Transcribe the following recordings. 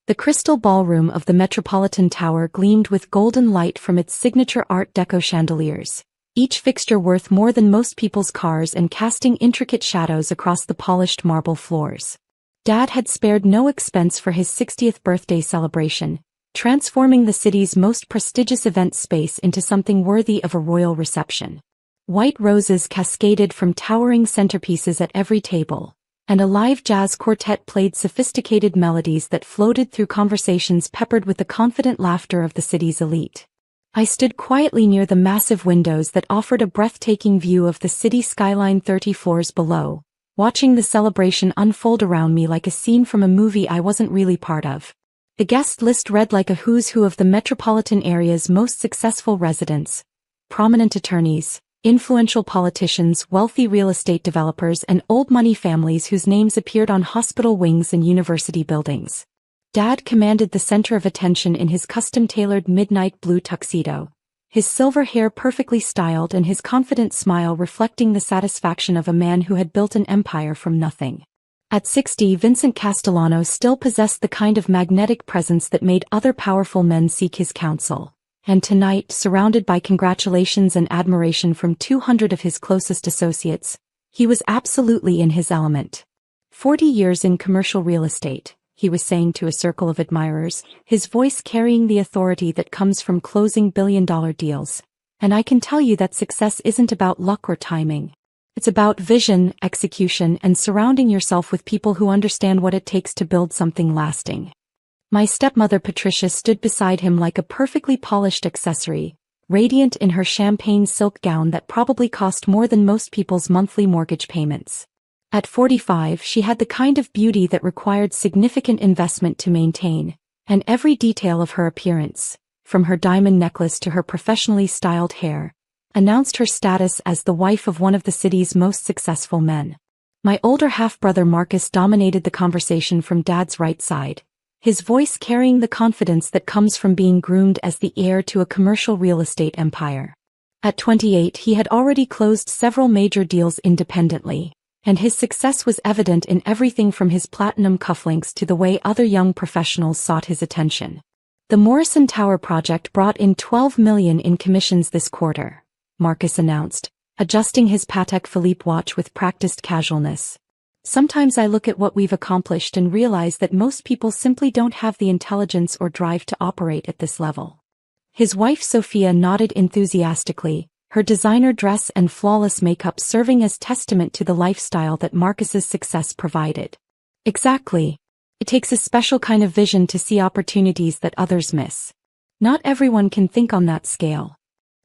The crystal ballroom of the Metropolitan Tower gleamed with golden light from its signature Art Deco chandeliers, each fixture worth more than most people's cars and casting intricate shadows across the polished marble floors. Dad had spared no expense for his 60th birthday celebration, transforming the city's most prestigious event space into something worthy of a royal reception. White roses cascaded from towering centerpieces at every table, and a live jazz quartet played sophisticated melodies that floated through conversations peppered with the confident laughter of the city's elite. I stood quietly near the massive windows that offered a breathtaking view of the city skyline 30 floors below, watching the celebration unfold around me like a scene from a movie I wasn't really part of. The guest list read like a who's who of the metropolitan area's most successful residents, prominent attorneys, influential politicians, wealthy real estate developers, and old money families whose names appeared on hospital wings and university buildings. Dad commanded the center of attention in his custom-tailored midnight blue tuxedo, his silver hair perfectly styled and his confident smile reflecting the satisfaction of a man who had built an empire from nothing. At 60, Vincent Castellano still possessed the kind of magnetic presence that made other powerful men seek his counsel. And tonight, surrounded by congratulations and admiration from 200 of his closest associates, he was absolutely in his element. 40 years in commercial real estate, he was saying to a circle of admirers, his voice carrying the authority that comes from closing billion-dollar deals. And I can tell you that success isn't about luck or timing. It's about vision, execution, and surrounding yourself with people who understand what it takes to build something lasting. My stepmother Patricia stood beside him like a perfectly polished accessory, radiant in her champagne silk gown that probably cost more than most people's monthly mortgage payments. At 45, she had the kind of beauty that required significant investment to maintain, and every detail of her appearance, from her diamond necklace to her professionally styled hair, announced her status as the wife of one of the city's most successful men. My older half-brother Marcus dominated the conversation from Dad's right side, his voice carrying the confidence that comes from being groomed as the heir to a commercial real estate empire. At 28, he had already closed several major deals independently, and his success was evident in everything from his platinum cufflinks to the way other young professionals sought his attention. The Morrison Tower project brought in $12 million in commissions this quarter, Marcus announced, adjusting his Patek Philippe watch with practiced casualness. Sometimes I look at what we've accomplished and realize that most people simply don't have the intelligence or drive to operate at this level. His wife Sophia nodded enthusiastically, her designer dress and flawless makeup serving as testament to the lifestyle that Marcus's success provided. Exactly. It takes a special kind of vision to see opportunities that others miss. Not everyone can think on that scale.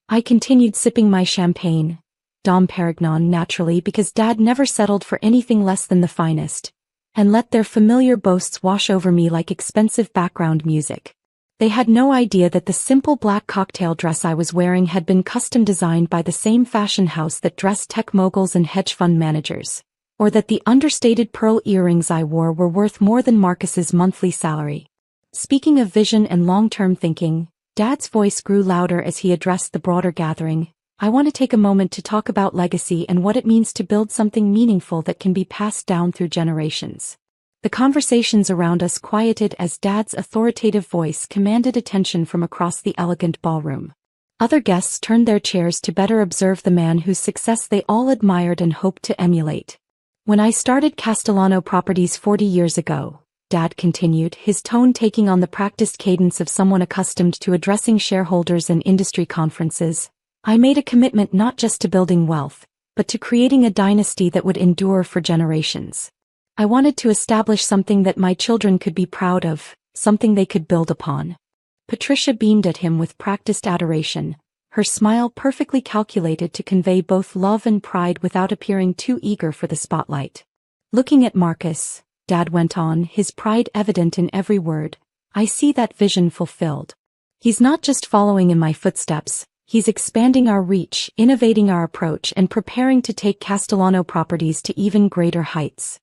I continued sipping my champagne, Dom Perignon naturally because Dad never settled for anything less than the finest, and let their familiar boasts wash over me like expensive background music. They had no idea that the simple black cocktail dress I was wearing had been custom designed by the same fashion house that dressed tech moguls and hedge fund managers, or that the understated pearl earrings I wore were worth more than Marcus's monthly salary. Speaking of vision and long-term thinking, Dad's voice grew louder as he addressed the broader gathering. I want to take a moment to talk about legacy and what it means to build something meaningful that can be passed down through generations. The conversations around us quieted as Dad's authoritative voice commanded attention from across the elegant ballroom. Other guests turned their chairs to better observe the man whose success they all admired and hoped to emulate. When I started Castellano Properties 40 years ago, Dad continued, his tone taking on the practiced cadence of someone accustomed to addressing shareholders and industry conferences, I made a commitment not just to building wealth, but to creating a dynasty that would endure for generations. I wanted to establish something that my children could be proud of, something they could build upon. Patricia beamed at him with practiced adoration, her smile perfectly calculated to convey both love and pride without appearing too eager for the spotlight. Looking at Marcus, Dad went on, his pride evident in every word, I see that vision fulfilled. He's not just following in my footsteps, he's expanding our reach, innovating our approach, and preparing to take Castellano Properties to even greater heights.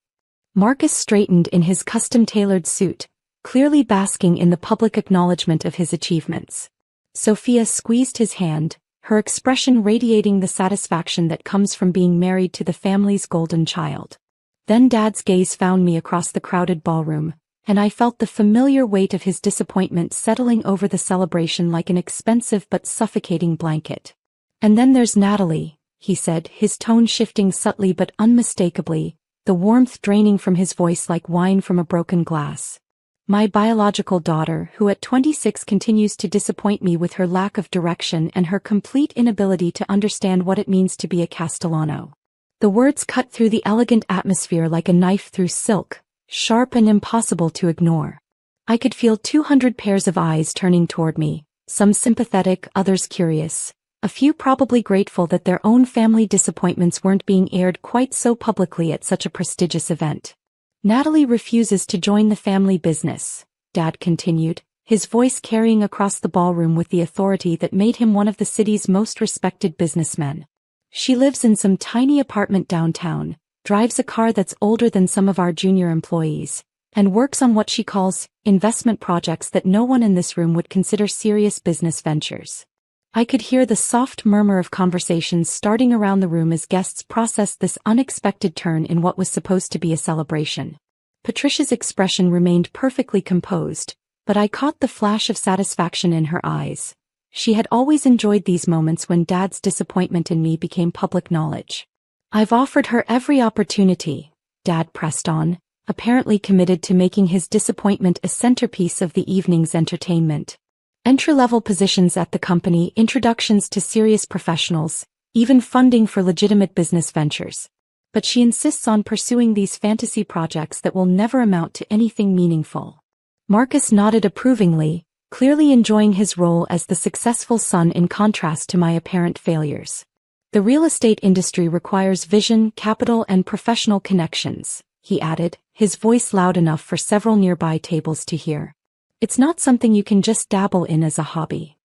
Marcus straightened in his custom-tailored suit, clearly basking in the public acknowledgement of his achievements. Sophia squeezed his hand, her expression radiating the satisfaction that comes from being married to the family's golden child. Then Dad's gaze found me across the crowded ballroom, and I felt the familiar weight of his disappointment settling over the celebration like an expensive but suffocating blanket. "And then there's Natalie," he said, his tone shifting subtly but unmistakably, the warmth draining from his voice like wine from a broken glass. "My biological daughter, who at 26 continues to disappoint me with her lack of direction and her complete inability to understand what it means to be a Castellano." The words cut through the elegant atmosphere like a knife through silk, sharp and impossible to ignore. I could feel 200 pairs of eyes turning toward me, some sympathetic, others curious, a few probably grateful that their own family disappointments weren't being aired quite so publicly at such a prestigious event. "Natalie refuses to join the family business," Dad continued, his voice carrying across the ballroom with the authority that made him one of the city's most respected businessmen. "She lives in some tiny apartment downtown, drives a car that's older than some of our junior employees, and works on what she calls investment projects that no one in this room would consider serious business ventures." I could hear the soft murmur of conversations starting around the room as guests processed this unexpected turn in what was supposed to be a celebration. Patricia's expression remained perfectly composed, but I caught the flash of satisfaction in her eyes. She had always enjoyed these moments when Dad's disappointment in me became public knowledge. "I've offered her every opportunity," Dad pressed on, apparently committed to making his disappointment a centerpiece of the evening's entertainment. "Entry-level positions at the company, introductions to serious professionals, even funding for legitimate business ventures. But she insists on pursuing these fantasy projects that will never amount to anything meaningful." Marcus nodded approvingly, clearly enjoying his role as the successful son in contrast to my apparent failures. "The real estate industry requires vision, capital, and professional connections," he added, his voice loud enough for several nearby tables to hear. "It's not something you can just dabble in as a hobby."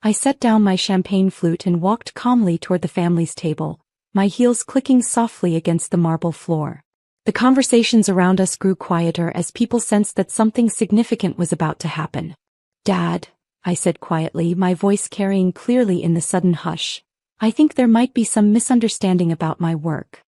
I set down my champagne flute and walked calmly toward the family's table, my heels clicking softly against the marble floor. The conversations around us grew quieter as people sensed that something significant was about to happen. "Dad," I said quietly, my voice carrying clearly in the sudden hush, "I think there might be some misunderstanding about my work."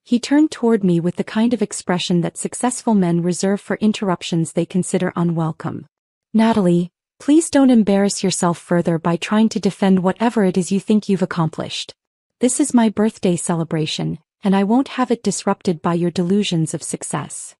He turned toward me with the kind of expression that successful men reserve for interruptions they consider unwelcome. "Natalie, please don't embarrass yourself further by trying to defend whatever it is you think you've accomplished. This is my birthday celebration, and I won't have it disrupted by your delusions of success."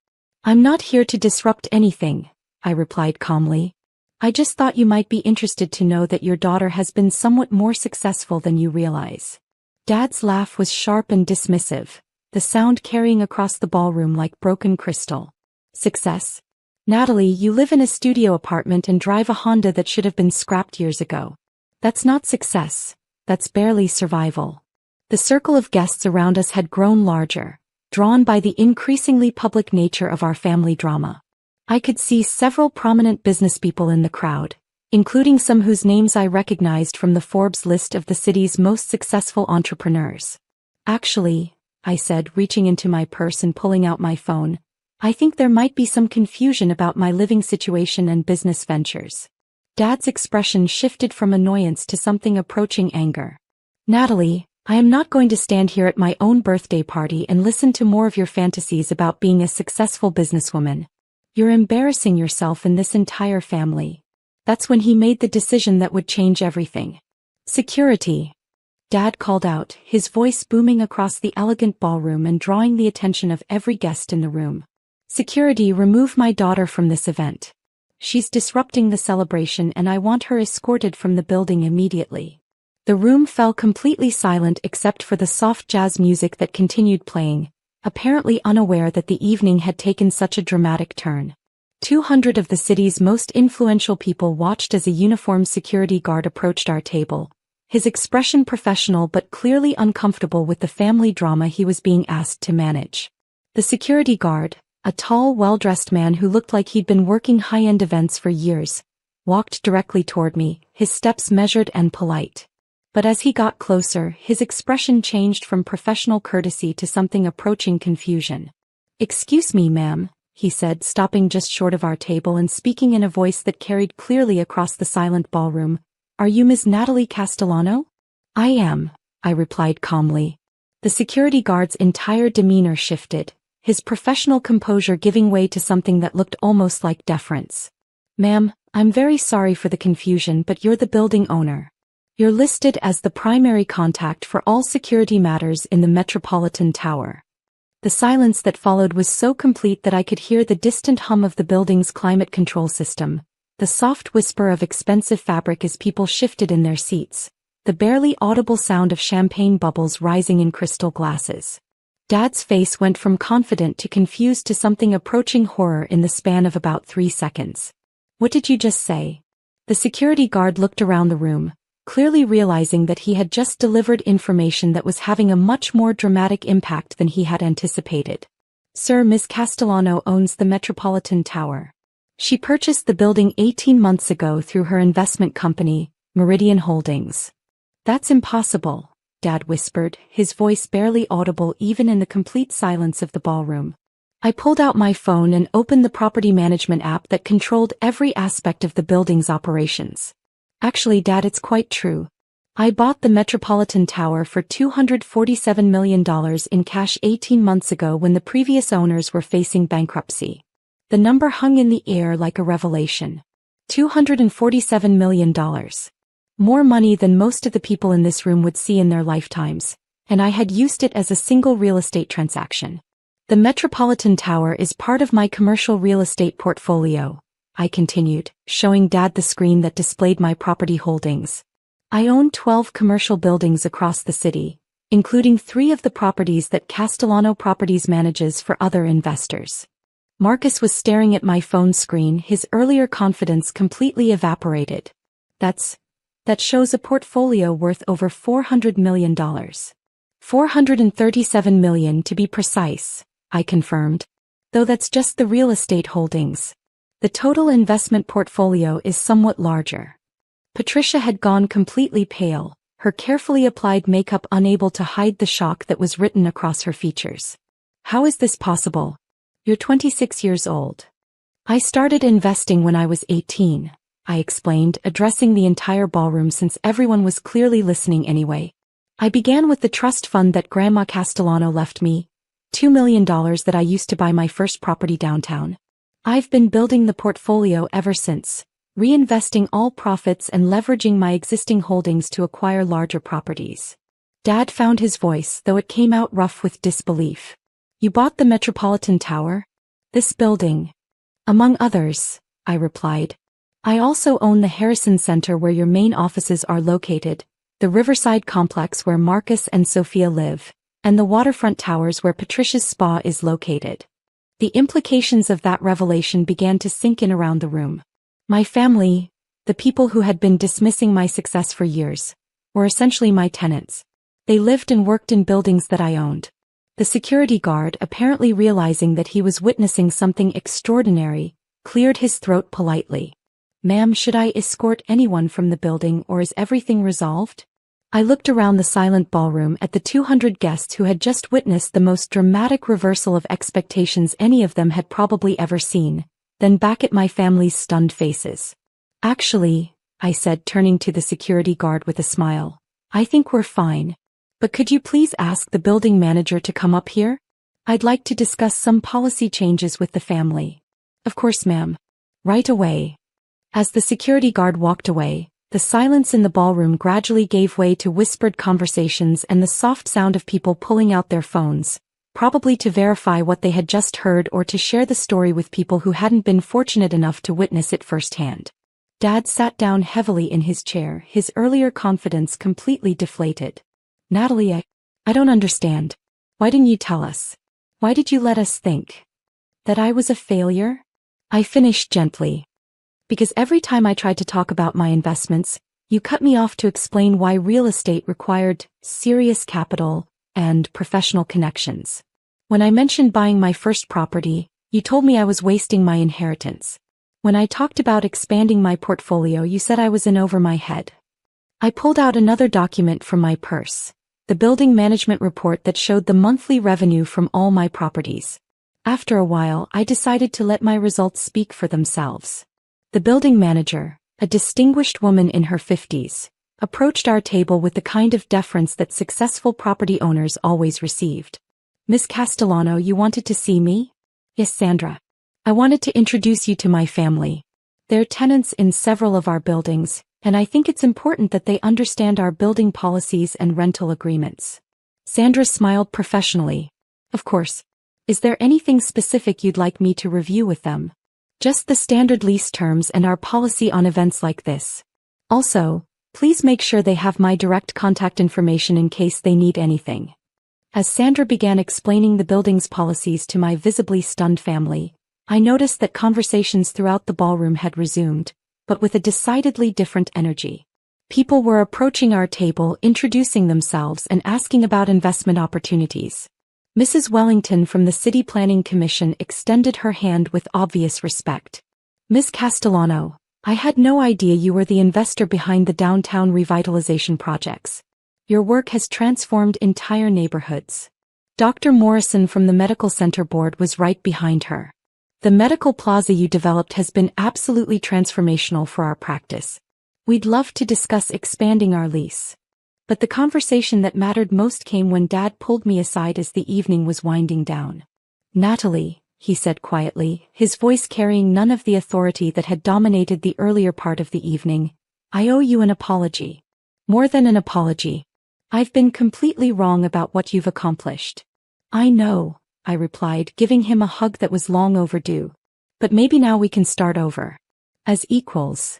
"I'm not here to disrupt anything," I replied calmly. "I just thought you might be interested to know that your daughter has been somewhat more successful than you realize." Dad's laugh was sharp and dismissive, the sound carrying across the ballroom like broken crystal. "Success? Natalie, you live in a studio apartment and drive a Honda that should have been scrapped years ago. That's not success, that's barely survival." The circle of guests around us had grown larger, drawn by the increasingly public nature of our family drama. I could see several prominent businesspeople in the crowd, including some whose names I recognized from the Forbes list of the city's most successful entrepreneurs. "Actually," I said, reaching into my purse and pulling out my phone, "I think there might be some confusion about my living situation and business ventures." Dad's expression shifted from annoyance to something approaching anger. "Natalie, I am not going to stand here at my own birthday party and listen to more of your fantasies about being a successful businesswoman. You're embarrassing yourself and this entire family." That's when he made the decision that would change everything. "Security," Dad called out, his voice booming across the elegant ballroom and drawing the attention of every guest in the room. "Security, remove my daughter from this event. She's disrupting the celebration and I want her escorted from the building immediately." The room fell completely silent except for the soft jazz music that continued playing, apparently unaware that the evening had taken such a dramatic turn. 200 of the city's most influential people watched as a uniformed security guard approached our table, his expression professional but clearly uncomfortable with the family drama he was being asked to manage. The security guard, a tall, well-dressed man who looked like he'd been working high-end events for years, walked directly toward me, his steps measured and polite. But as he got closer, his expression changed from professional courtesy to something approaching confusion. "Excuse me, ma'am," he said, stopping just short of our table and speaking in a voice that carried clearly across the silent ballroom. "Are you Ms. Natalie Castellano?" "I am," I replied calmly. The security guard's entire demeanor shifted, his professional composure giving way to something that looked almost like deference. "Ma'am, I'm very sorry for the confusion, but you're the building owner. You're listed as the primary contact for all security matters in the Metropolitan Tower." The silence that followed was so complete that I could hear the distant hum of the building's climate control system, the soft whisper of expensive fabric as people shifted in their seats, the barely audible sound of champagne bubbles rising in crystal glasses. Dad's face went from confident to confused to something approaching horror in the span of about 3 seconds. "What did you just say?" The security guard looked around the room, clearly realizing that he had just delivered information that was having a much more dramatic impact than he had anticipated. "Sir, Ms. Castellano owns the Metropolitan Tower. She purchased the building 18 months ago through her investment company, Meridian Holdings." "That's impossible," Dad whispered, his voice barely audible even in the complete silence of the ballroom. I pulled out my phone and opened the property management app that controlled every aspect of the building's operations. "Actually, Dad, it's quite true. I bought the Metropolitan Tower for $247 million in cash 18 months ago when the previous owners were facing bankruptcy." The number hung in the air like a revelation. $247 million. More money than most of the people in this room would see in their lifetimes, and I had used it as a single real estate transaction. "The Metropolitan Tower is part of my commercial real estate portfolio," I continued, showing Dad the screen that displayed my property holdings. "I own 12 commercial buildings across the city, including 3 of the properties that Castellano Properties manages for other investors." Marcus was staring at my phone screen, his earlier confidence completely evaporated. That shows a portfolio worth over $400 million. $437 million to be precise," I confirmed. "Though that's just the real estate holdings. The total investment portfolio is somewhat larger." Patricia had gone completely pale, her carefully applied makeup unable to hide the shock that was written across her features. "How is this possible? You're 26 years old." "I started investing when I was 18, I explained, addressing the entire ballroom since everyone was clearly listening anyway. "I began with the trust fund that Grandma Castellano left me, $2 million that I used to buy my first property downtown. I've been building the portfolio ever since, reinvesting all profits and leveraging my existing holdings to acquire larger properties." Dad found his voice, though it came out rough with disbelief. "You bought the Metropolitan Tower? This building?" "Among others," I replied. "I also own the Harrison Center where your main offices are located, the Riverside Complex where Marcus and Sophia live, and the waterfront towers where Patricia's spa is located." The implications of that revelation began to sink in around the room. My family, the people who had been dismissing my success for years, were essentially my tenants. They lived and worked in buildings that I owned. The security guard, apparently realizing that he was witnessing something extraordinary, cleared his throat politely. "Ma'am, should I escort anyone from the building or is everything resolved?" I looked around the silent ballroom at the 200 guests who had just witnessed the most dramatic reversal of expectations any of them had probably ever seen, then back at my family's stunned faces. "Actually," I said, turning to the security guard with a smile, "I think we're fine. But could you please ask the building manager to come up here? I'd like to discuss some policy changes with the family." "Of course, ma'am. Right away." As the security guard walked away, the silence in the ballroom gradually gave way to whispered conversations and the soft sound of people pulling out their phones, probably to verify what they had just heard or to share the story with people who hadn't been fortunate enough to witness it firsthand. Dad sat down heavily in his chair, his earlier confidence completely deflated. "Natalie, I don't understand. Why didn't you tell us? Why did you let us think that I was a failure?" I finished gently. "Because every time I tried to talk about my investments, you cut me off to explain why real estate required serious capital and professional connections. When I mentioned buying my first property, you told me I was wasting my inheritance. When I talked about expanding my portfolio, you said I was in over my head." I pulled out another document from my purse, the building management report that showed the monthly revenue from all my properties. After a while, I decided to let my results speak for themselves. The building manager, a distinguished woman in her 50s, approached our table with the kind of deference that successful property owners always received. Miss Castellano, you wanted to see me? Yes, Sandra. I wanted to introduce you to my family. They're tenants in several of our buildings, and I think it's important that they understand our building policies and rental agreements. Sandra smiled professionally. Of course. Is there anything specific you'd like me to review with them? Just the standard lease terms and our policy on events like this. Also, please make sure they have my direct contact information in case they need anything. As Sandra began explaining the building's policies to my visibly stunned family, I noticed that conversations throughout the ballroom had resumed, but with a decidedly different energy. People were approaching our table, introducing themselves and asking about investment opportunities. Mrs. Wellington from the City Planning Commission extended her hand with obvious respect. Miss Castellano, I had no idea you were the investor behind the downtown revitalization projects. Your work has transformed entire neighborhoods. Dr. Morrison from the Medical Center Board was right behind her. The medical plaza you developed has been absolutely transformational for our practice. We'd love to discuss expanding our lease. But the conversation that mattered most came when Dad pulled me aside as the evening was winding down. Natalie, he said quietly, his voice carrying none of the authority that had dominated the earlier part of the evening, I owe you an apology. More than an apology. I've been completely wrong about what you've accomplished. I know, I replied, giving him a hug that was long overdue. But maybe now we can start over. As equals.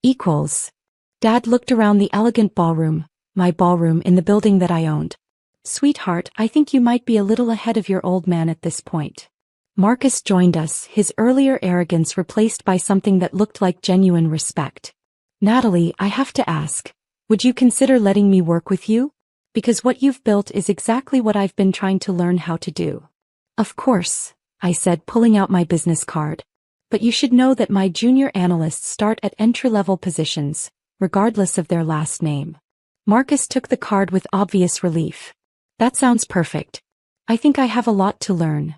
Equals. Dad looked around the elegant ballroom, my ballroom in the building that I owned. Sweetheart, I think you might be a little ahead of your old man at this point. Marcus joined us, his earlier arrogance replaced by something that looked like genuine respect. Natalie, I have to ask, would you consider letting me work with you? Because what you've built is exactly what I've been trying to learn how to do. Of course, I said, pulling out my business card. But you should know that my junior analysts start at entry-level positions, regardless of their last name. Marcus took the card with obvious relief. That sounds perfect. I think I have a lot to learn.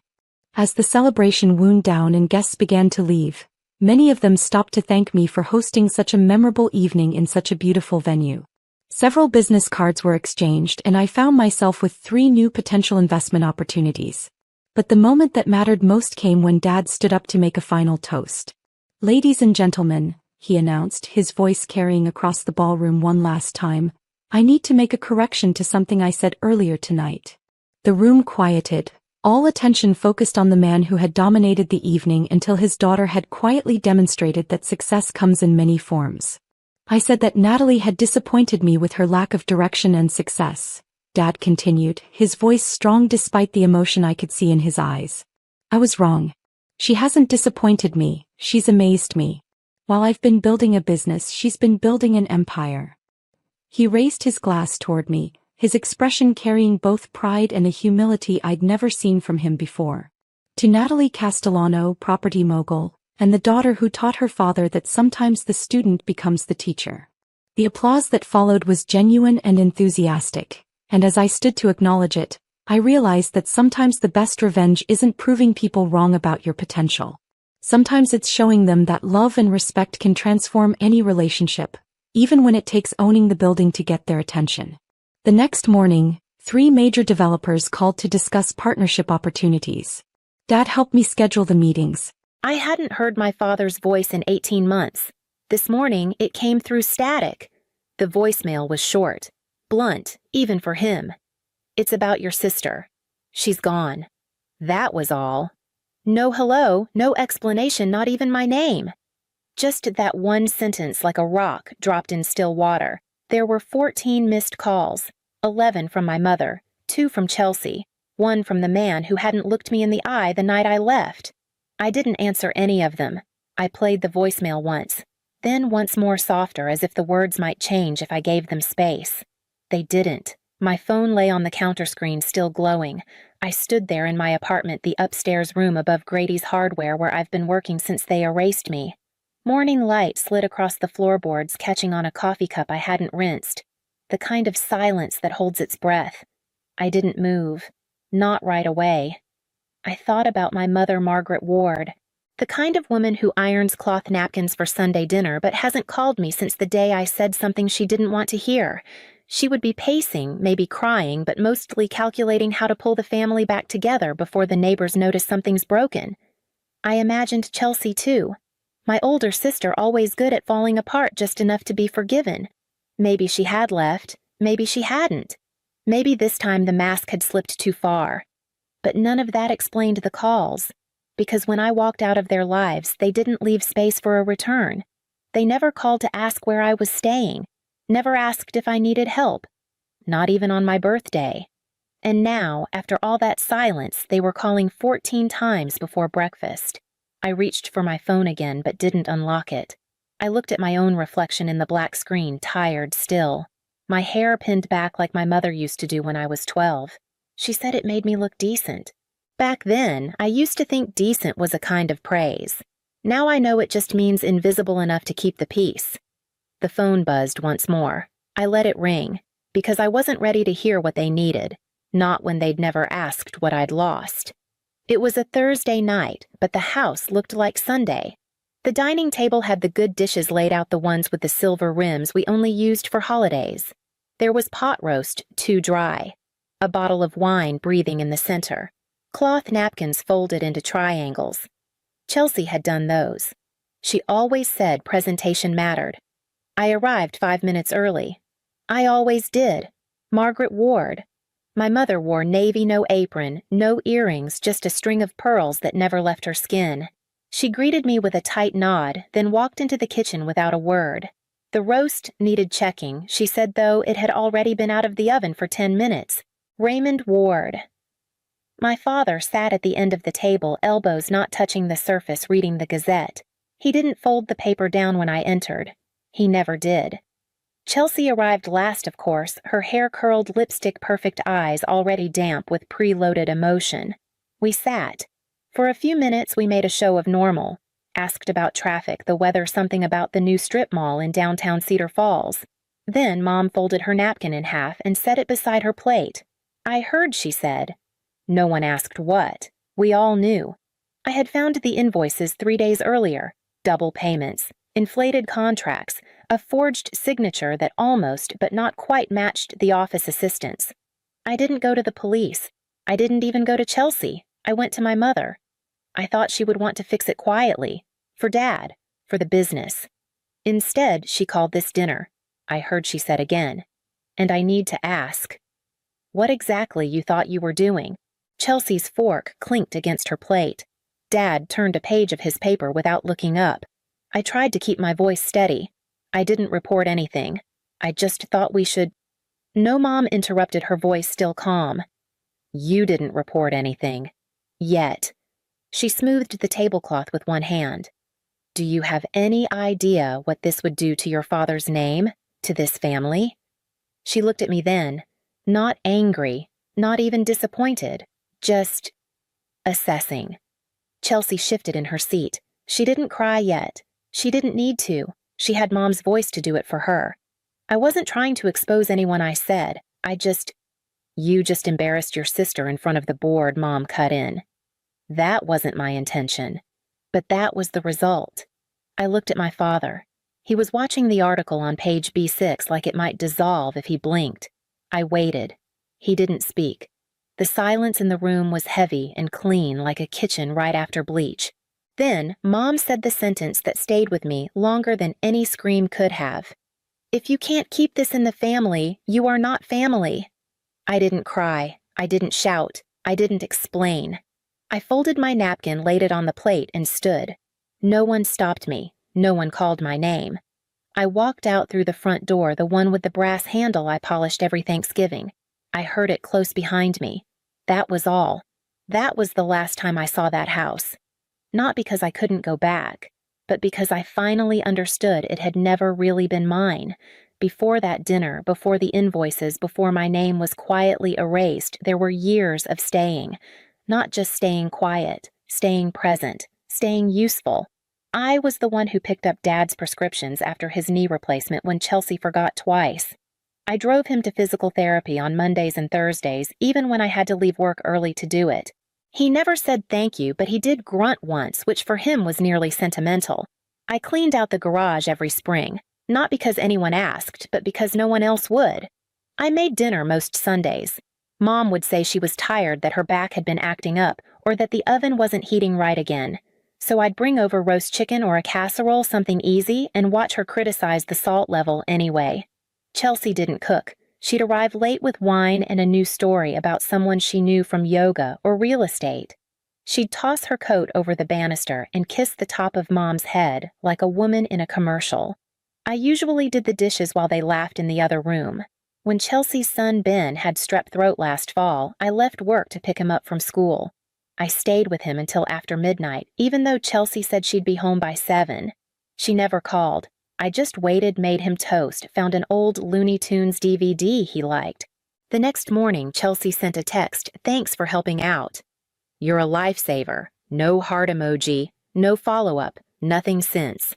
As the celebration wound down and guests began to leave, many of them stopped to thank me for hosting such a memorable evening in such a beautiful venue. Several business cards were exchanged and I found myself with 3 new potential investment opportunities. But the moment that mattered most came when Dad stood up to make a final toast. Ladies and gentlemen, he announced, his voice carrying across the ballroom one last time, I need to make a correction to something I said earlier tonight. The room quieted, all attention focused on the man who had dominated the evening until his daughter had quietly demonstrated that success comes in many forms. I said that Natalie had disappointed me with her lack of direction and success. Dad continued, his voice strong despite the emotion I could see in his eyes. I was wrong. She hasn't disappointed me, she's amazed me. While I've been building a business, she's been building an empire. He raised his glass toward me, his expression carrying both pride and a humility I'd never seen from him before. To Natalie Castellano, property mogul, and the daughter who taught her father that sometimes the student becomes the teacher. The applause that followed was genuine and enthusiastic. And as I stood to acknowledge it, I realized that sometimes the best revenge isn't proving people wrong about your potential. Sometimes it's showing them that love and respect can transform any relationship, even when it takes owning the building to get their attention. The next morning, 3 major developers called to discuss partnership opportunities. Dad helped me schedule the meetings. I hadn't heard my father's voice in 18 months. This morning, it came through static. The voicemail was short. Blunt, even for him. It's about your sister. She's gone. That was all. No hello, no explanation, not even my name. Just that one sentence like a rock dropped in still water. There were 14 missed calls, 11 from my mother, 2 from Chelsea, 1 from the man who hadn't looked me in the eye the night I left. I didn't answer any of them. I played the voicemail once, then once more softer as if the words might change if I gave them space. They didn't. My phone lay on the counter screen still glowing. I stood there in my apartment, the upstairs room above Grady's Hardware where I've been working since they erased me. Morning light slid across the floorboards, catching on a coffee cup I hadn't rinsed. The kind of silence that holds its breath. I didn't move. Not right away. I thought about my mother, Margaret Ward. The kind of woman who irons cloth napkins for Sunday dinner but hasn't called me since the day I said something she didn't want to hear. She would be pacing, maybe crying, but mostly calculating how to pull the family back together before the neighbors notice something's broken. I imagined Chelsea too. My older sister, always good at falling apart just enough to be forgiven. Maybe she had left, maybe she hadn't. Maybe this time the mask had slipped too far. But none of that explained the calls, because when I walked out of their lives, they didn't leave space for a return. They never called to ask where I was staying, never asked if I needed help, not even on my birthday. And now, after all that silence, they were calling 14 times before breakfast. I reached for my phone again, but didn't unlock it. I looked at my own reflection in the black screen, tired still. My hair pinned back like my mother used to do when I was 12. She said it made me look decent. Back then, I used to think decent was a kind of praise. Now I know it just means invisible enough to keep the peace. The phone buzzed once more. I let it ring, because I wasn't ready to hear what they needed, not when they'd never asked what I'd lost. It was a Thursday night, but the house looked like Sunday. The dining table had the good dishes laid out, the ones with the silver rims we only used for holidays. There was pot roast, too dry. A bottle of wine breathing in the center. Cloth napkins folded into triangles. Chelsea had done those. She always said presentation mattered. I arrived 5 minutes early. I always did. Margaret Ward. My mother wore navy, no apron, no earrings, just a string of pearls that never left her skin. She greeted me with a tight nod, then walked into the kitchen without a word. The roast needed checking, she said, though it had already been out of the oven for 10 minutes. Raymond Ward. My father sat at the end of the table, elbows not touching the surface, reading the Gazette. He didn't fold the paper down when I entered. He never did. Chelsea arrived last, of course, her hair-curled, lipstick-perfect eyes already damp with preloaded emotion. We sat. For a few minutes we made a show of normal. Asked about traffic, the weather, something about the new strip mall in downtown Cedar Falls. Then Mom folded her napkin in half and set it beside her plate. I heard, she said. No one asked what. We all knew. I had found the invoices 3 days earlier. Double payments, inflated contracts, a forged signature that almost but not quite matched the office assistant's. I didn't go to the police. I didn't even go to Chelsea. I went to my mother. I thought she would want to fix it quietly. For Dad. For the business. Instead, she called this dinner. I heard she said again. And I need to ask. What exactly you thought you were doing? Chelsea's fork clinked against her plate. Dad turned a page of his paper without looking up. I tried to keep my voice steady. I didn't report anything. I just thought we should... No, Mom interrupted, her voice still calm. You didn't report anything. Yet. She smoothed the tablecloth with one hand. Do you have any idea what this would do to your father's name, to this family? She looked at me then, not angry, not even disappointed, just assessing. Chelsea shifted in her seat. She didn't cry yet. She didn't need to. She had Mom's voice to do it for her. I wasn't trying to expose anyone, I said. You just embarrassed your sister in front of the board, Mom cut in. That wasn't my intention. But that was the result. I looked at my father. He was watching the article on page B6 like it might dissolve if he blinked. I waited. He didn't speak. The silence in the room was heavy and clean like a kitchen right after bleach. Then, Mom said the sentence that stayed with me longer than any scream could have. If you can't keep this in the family, you are not family. I didn't cry. I didn't shout. I didn't explain. I folded my napkin, laid it on the plate, and stood. No one stopped me. No one called my name. I walked out through the front door, the one with the brass handle I polished every Thanksgiving. I heard it close behind me. That was all. That was the last time I saw that house. Not because I couldn't go back, but because I finally understood it had never really been mine. Before that dinner, before the invoices, before my name was quietly erased, there were years of staying. Not just staying quiet, staying present, staying useful. I was the one who picked up Dad's prescriptions after his knee replacement when Chelsea forgot twice. I drove him to physical therapy on Mondays and Thursdays, even when I had to leave work early to do it. He never said thank you, but he did grunt once, which for him was nearly sentimental. I cleaned out the garage every spring, not because anyone asked, but because no one else would. I made dinner most Sundays. Mom would say she was tired that her back had been acting up or that the oven wasn't heating right again. So I'd bring over roast chicken or a casserole, something easy, and watch her criticize the salt level anyway. Chelsea didn't cook. She'd arrive late with wine and a new story about someone she knew from yoga or real estate. She'd toss her coat over the banister and kiss the top of Mom's head like a woman in a commercial. I usually did the dishes while they laughed in the other room. When Chelsea's son Ben had strep throat last fall, I left work to pick him up from school. I stayed with him until after midnight, even though Chelsea said she'd be home by 7. She never called. I just waited, made him toast, found an old Looney Tunes DVD he liked. The next morning, Chelsea sent a text, "Thanks for helping out." "You're a lifesaver." No heart emoji, no follow-up, nothing since.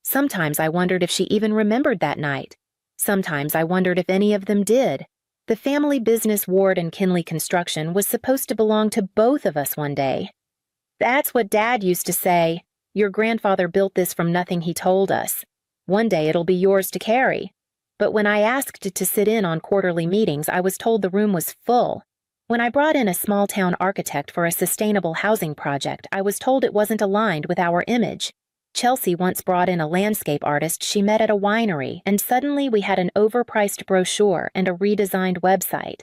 Sometimes I wondered if she even remembered that night. Sometimes I wondered if any of them did. The family business Ward and Kinley Construction was supposed to belong to both of us one day. "That's what Dad used to say. Your grandfather built this from nothing, he told us. One day it'll be yours to carry." But when I asked to sit in on quarterly meetings, I was told the room was full. When I brought in a small-town architect for a sustainable housing project, I was told it wasn't aligned with our image. Chelsea once brought in a landscape artist she met at a winery, and suddenly we had an overpriced brochure and a redesigned website.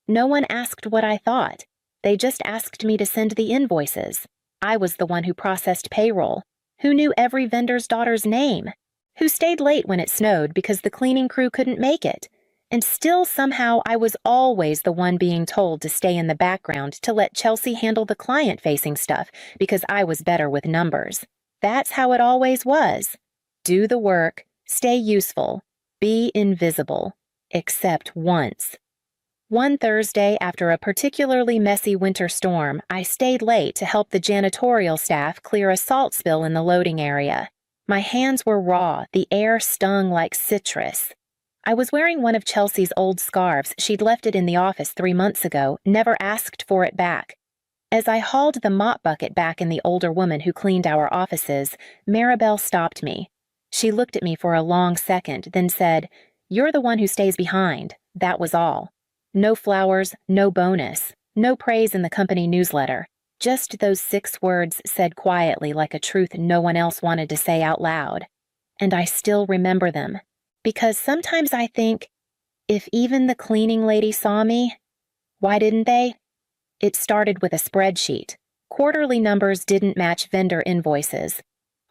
No one asked what I thought. They just asked me to send the invoices. I was the one who processed payroll. Who knew every vendor's daughter's name? Who stayed late when it snowed because the cleaning crew couldn't make it? And still, somehow, I was always the one being told to stay in the background to let Chelsea handle the client-facing stuff because I was better with numbers. That's how it always was. Do the work, stay useful, be invisible. Except once. One Thursday, after a particularly messy winter storm, I stayed late to help the janitorial staff clear a salt spill in the loading area. My hands were raw, the air stung like citrus. I was wearing one of Chelsea's old scarves. She'd left it in the office 3 months ago, never asked for it back. As I hauled the mop bucket back in the older woman who cleaned our offices, Maribel stopped me. She looked at me for a long second, then said, "You're the one who stays behind." That was all. No flowers, no bonus, no praise in the company newsletter. Just those 6 words said quietly like a truth no one else wanted to say out loud. And I still remember them. Because sometimes I think, if even the cleaning lady saw me, why didn't they? It started with a spreadsheet. Quarterly numbers didn't match vendor invoices.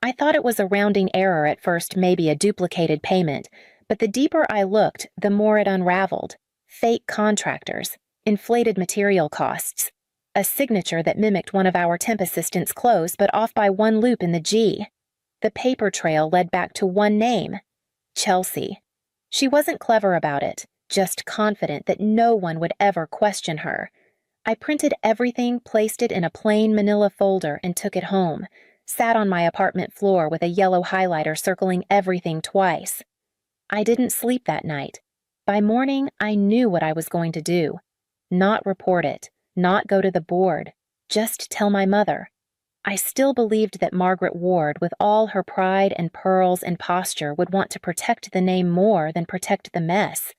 I thought it was a rounding error at first, maybe a duplicated payment, but the deeper I looked, the more it unraveled. Fake contractors, inflated material costs, a signature that mimicked one of our temp assistants' clothes but off by 1 loop in the G. The paper trail led back to one name. Chelsea. She wasn't clever about it, just confident that no one would ever question her. I printed everything, placed it in a plain manila folder, and took it home. Sat on my apartment floor with a yellow highlighter circling everything twice. I didn't sleep that night. By morning, I knew what I was going to do. Not report it, not go to the board, just tell my mother. I still believed that Margaret Ward, with all her pride and pearls and posture, would want to protect the name more than protect the mess.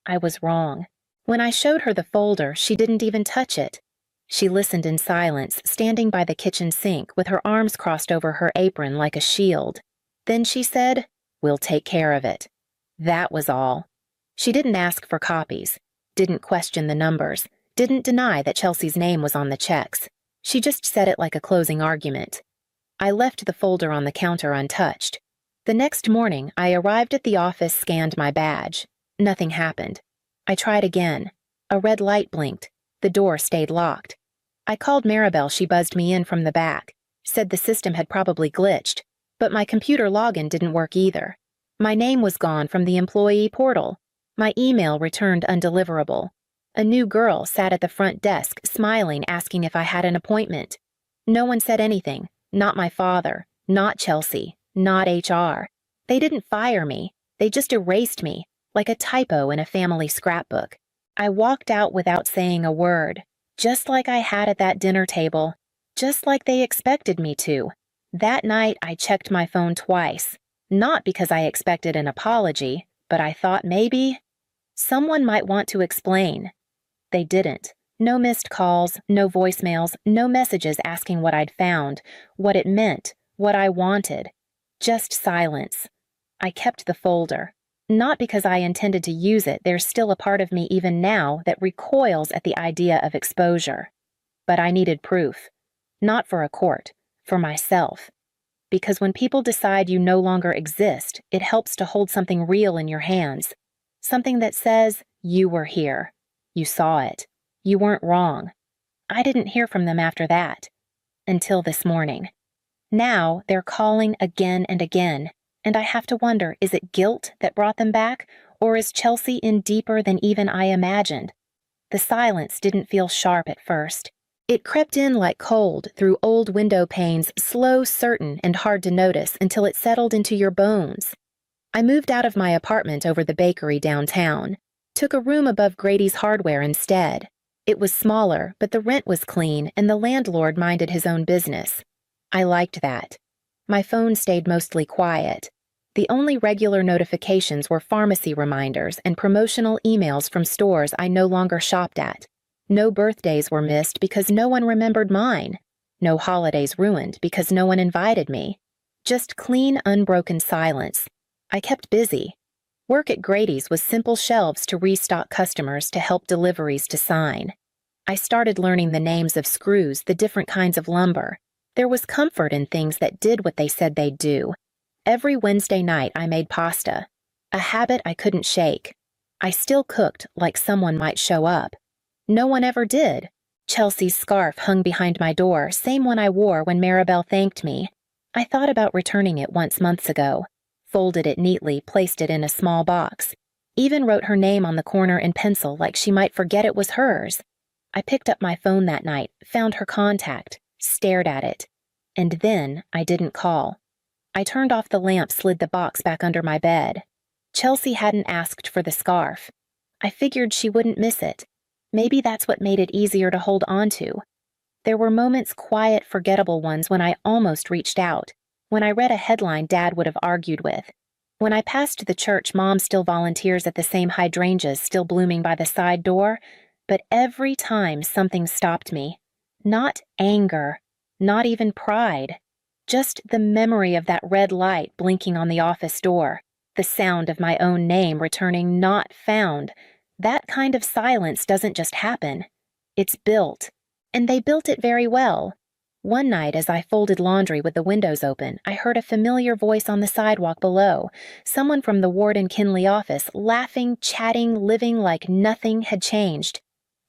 I was wrong. When I showed her the folder, she didn't even touch it. She listened in silence, standing by the kitchen sink with her arms crossed over her apron like a shield. Then she said, "We'll take care of it." That was all. She didn't ask for copies, didn't question the numbers, didn't deny that Chelsea's name was on the checks. She just said it like a closing argument. I left the folder on the counter untouched. The next morning, I arrived at the office, scanned my badge. Nothing happened. I tried again. A red light blinked. The door stayed locked. I called Maribel. She buzzed me in from the back, said the system had probably glitched, but my computer login didn't work either. My name was gone from the employee portal. My email returned undeliverable. A new girl sat at the front desk, smiling, asking if I had an appointment. No one said anything. Not my father, not Chelsea, not HR. They didn't fire me. They just erased me, like a typo in a family scrapbook. I walked out without saying a word, just like I had at that dinner table, just like they expected me to. That night, I checked my phone twice. Not because I expected an apology, but I thought maybe Someone might want to explain. They didn't. No missed calls, no voicemails, no messages asking what I'd found, what it meant, what I wanted. Just silence. I kept the folder. Not because I intended to use it, there's still a part of me even now that recoils at the idea of exposure. But I needed proof. Not for a court, for myself. Because when people decide you no longer exist, it helps to hold something real in your hands. Something that says, you were here. You saw it. You weren't wrong. I didn't hear from them after that. Until this morning. Now they're calling again and again, and I have to wonder, is it guilt that brought them back, or is Chelsea in deeper than even I imagined? The silence didn't feel sharp at first. It crept in like cold through old window panes, slow, certain, and hard to notice until it settled into your bones. I moved out of my apartment over the bakery downtown, took a room above Grady's Hardware instead. It was smaller, but the rent was clean and the landlord minded his own business. I liked that. My phone stayed mostly quiet. The only regular notifications were pharmacy reminders and promotional emails from stores I no longer shopped at. No birthdays were missed because no one remembered mine. No holidays ruined because no one invited me. Just clean, unbroken silence. I kept busy. Work at Grady's was simple shelves to restock customers to help deliveries to sign. I started learning the names of screws, the different kinds of lumber. There was comfort in things that did what they said they'd do. Every Wednesday night I made pasta, a habit I couldn't shake. I still cooked like someone might show up. No one ever did. Chelsea's scarf hung behind my door, same one I wore when Maribel thanked me. I thought about returning it once months ago. Folded it neatly, placed it in a small box. Even wrote her name on the corner in pencil like she might forget it was hers. I picked up my phone that night, found her contact, stared at it. And then I didn't call. I turned off the lamp, slid the box back under my bed. Chelsea hadn't asked for the scarf. I figured she wouldn't miss it. Maybe that's what made it easier to hold on to. There were moments, quiet, forgettable ones, when I almost reached out. When I read a headline Dad would have argued with. When I passed the church Mom still volunteers at the same hydrangeas still blooming by the side door. But every time something stopped me. Not anger. Not even pride. Just the memory of that red light blinking on the office door. The sound of my own name returning not found. That kind of silence doesn't just happen. It's built. And they built it very well. One night as I folded laundry with the windows open, I heard a familiar voice on the sidewalk below, someone from the Ward and Kinley office, laughing, chatting, living like nothing had changed.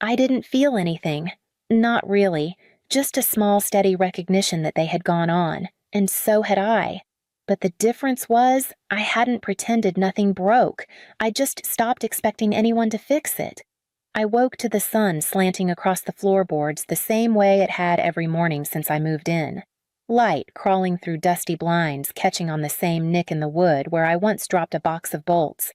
I didn't feel anything. Not really. Just a small, steady recognition that they had gone on, and so had I. But the difference was, I hadn't pretended nothing broke. I just stopped expecting anyone to fix it. I woke to the sun slanting across the floorboards the same way it had every morning since I moved in. Light crawling through dusty blinds, catching on the same nick in the wood where I once dropped a box of bolts.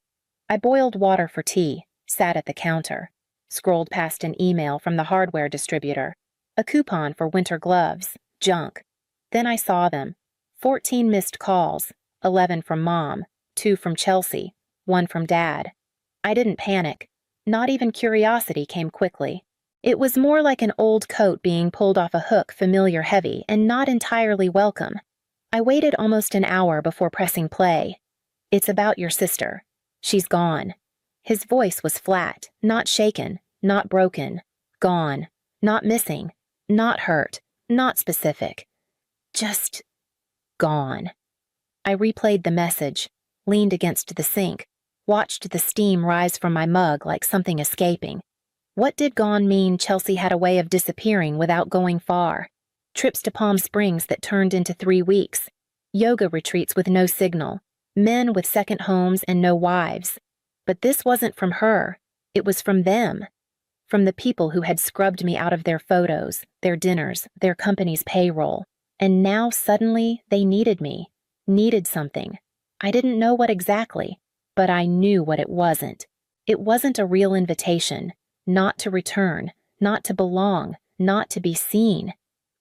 I boiled water for tea, sat at the counter, scrolled past an email from the hardware distributor, a coupon for winter gloves, junk. Then I saw them. 14 missed calls, 11 from Mom, 2 from Chelsea, 1 from Dad. I didn't panic. Not even curiosity came quickly. It was more like an old coat being pulled off a hook, familiar heavy, and not entirely welcome. I waited almost an hour before pressing play. It's about your sister. She's gone. His voice was flat, not shaken, not broken. Gone. Not missing. Not hurt. Not specific. Just gone. I replayed the message, leaned against the sink, watched the steam rise from my mug like something escaping. What did gone mean? Chelsea had a way of disappearing without going far. Trips to Palm Springs that turned into 3 weeks. Yoga retreats with no signal. Men with second homes and no wives. But this wasn't from her. It was from them. From the people who had scrubbed me out of their photos, their dinners, their company's payroll. And now suddenly they needed me. Needed something. I didn't know what exactly. But I knew what it wasn't. It wasn't a real invitation. Not to return. Not to belong. Not to be seen.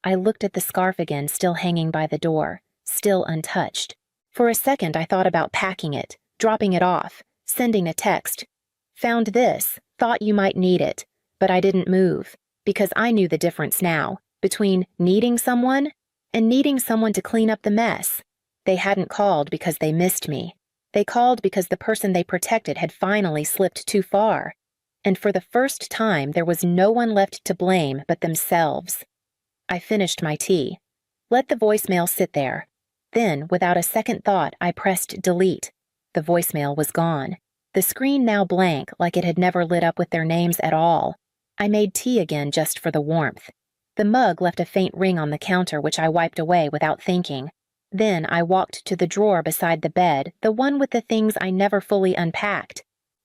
I looked at the scarf again, still hanging by the door. Still untouched. For a second I thought about packing it, dropping it off, sending a text. Found this, thought you might need it, but I didn't move, because I knew the difference now, between needing someone and needing someone to clean up the mess. They hadn't called because they missed me. They called because the person they protected had finally slipped too far. And for the first time, there was no one left to blame but themselves. I finished my tea. Let the voicemail sit there. Then, without a second thought, I pressed delete. The voicemail was gone. The screen now blank, like it had never lit up with their names at all. I made tea again just for the warmth. The mug left a faint ring on the counter, which I wiped away without thinking. Then I walked to the drawer beside the bed, the one with the things I never fully unpacked.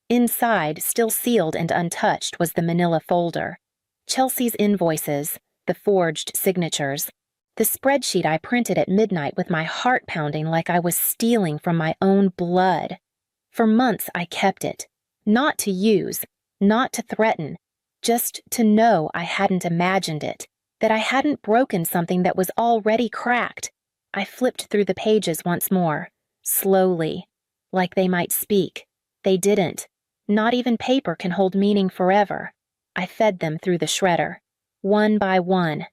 Inside, still sealed and untouched, was the manila folder. Chelsea's invoices, the forged signatures, the spreadsheet I printed at midnight with my heart pounding like I was stealing from my own blood. For months I kept it, not to use, not to threaten, just to know I hadn't imagined it, that I hadn't broken something that was already cracked. I flipped through the pages once more, slowly, like they might speak. They didn't. Not even paper can hold meaning forever. I fed them through the shredder, one by one.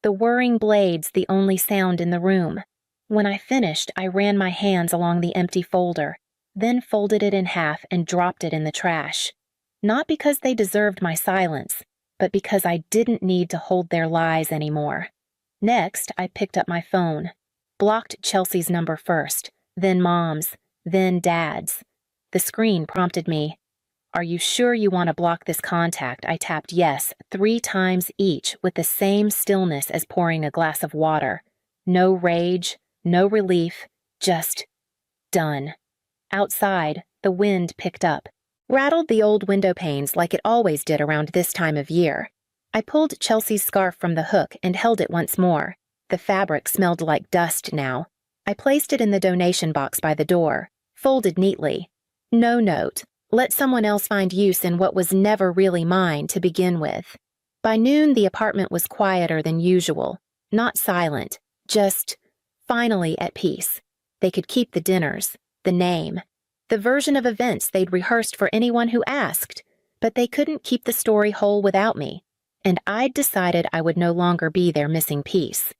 The whirring blades the only sound in the room. When I finished, I ran my hands along the empty folder, then folded it in half and dropped it in the trash. Not because they deserved my silence, but because I didn't need to hold their lies anymore. Next, I picked up my phone. Blocked Chelsea's number first, then Mom's, then Dad's. The screen prompted me. "Are you sure you want to block this contact?" I tapped yes 3 times each with the same stillness as pouring a glass of water. No rage, no relief, just done. Outside, the wind picked up, rattled the old window panes like it always did around this time of year. I pulled Chelsea's scarf from the hook and held it once more. The fabric smelled like dust now. I placed it in the donation box by the door, folded neatly. No note. Let someone else find use in what was never really mine to begin with. By noon, the apartment was quieter than usual. Not silent, just finally at peace. They could keep the dinners, the name, the version of events they'd rehearsed for anyone who asked, but they couldn't keep the story whole without me. And I'd decided I would no longer be their missing piece.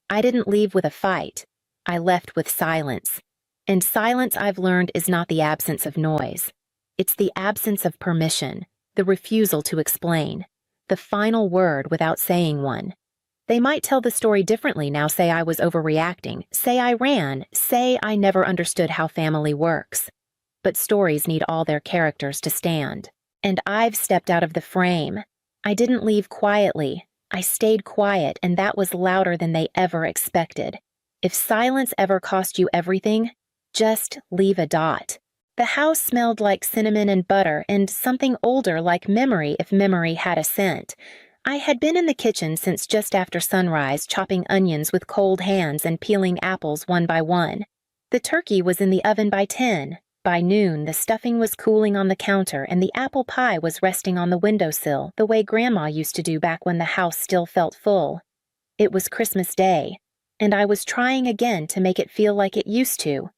I didn't leave with a fight. I left with silence. And silence, I've learned, is not the absence of noise. It's the absence of permission, the refusal to explain, the final word without saying one. They might tell the story differently now, say I was overreacting, say I ran, say I never understood how family works. But stories need all their characters to stand. And I've stepped out of the frame. I didn't leave quietly. I stayed quiet, and that was louder than they ever expected. If silence ever cost you everything, just leave a dot. The house smelled like cinnamon and butter and something older like memory if memory had a scent. I had been in the kitchen since just after sunrise, chopping onions with cold hands and peeling apples one by one. The turkey was in the oven by 10. By noon, the stuffing was cooling on the counter and the apple pie was resting on the windowsill the way Grandma used to do back when the house still felt full. It was Christmas Day, and I was trying again to make it feel like it used to.